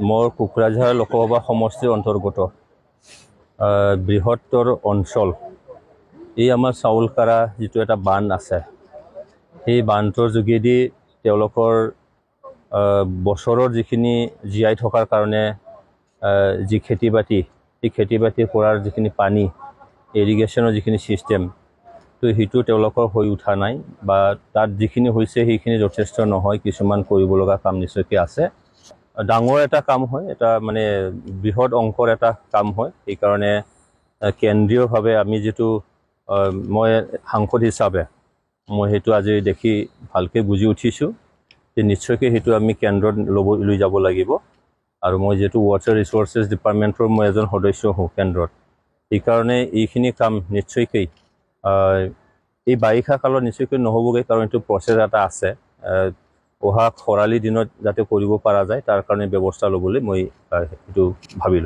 মোৰ কোকৰাঝাৰ লোকসভা সমষ্টিৰ অন্তৰ্গত বৃহত্তৰ অঞ্চল এই আমাৰ চাউলকাৰা যিটো এটা বান্ধ আছে সেই বান্ধৰ যোগেদি তেওঁলোকৰ বছৰৰ যিখিনি জীয়াই থকাৰ কাৰণে যি খেতি বাতি এই খেতি বাতি কৰাৰ যিখিনি পানী ইৰিগেশ্যনৰ যিখিনি ছিষ্টেম তো সেইটো তেওঁলোকৰ হৈ উঠা নাই বা তাত যিখিনি হৈছে সেইখিনি যথেষ্ট নহয় কিছুমান কৰিব লগা কাম নিশ্চয়কৈ আছে ডাঙৰ এটা কাম হয় এটা মানে বৃহৎ অংকৰ এটা কাম হয় সেইকাৰণে কেন্দ্ৰীয়ভাৱে আমি যিটো মই সাংসদ হিচাপে মই সেইটো আজি দেখি ভালকৈ বুজি উঠিছোঁ যে নিশ্চয়কৈ সেইটো আমি কেন্দ্ৰত লৈ যাব লাগিব আৰু মই যিহেতু ৱাটাৰ ৰিচোৰ্চেছ ডিপাৰ্টমেণ্টৰ মই এজন সদস্য হওঁ কেন্দ্ৰত সেইকাৰণে এইখিনি কাম নিশ্চয়কৈ এই বাৰিষা কালত নিশ্চয়কৈ নহ'বগৈ কাৰণ এইটো প্ৰচেছ এটা আছে অহা খৰালি দিনত যাতে কৰিব পৰা যায় তাৰ কাৰণে ব্যৱস্থা ল'বলৈ মই সেইটো ভাবিলোঁ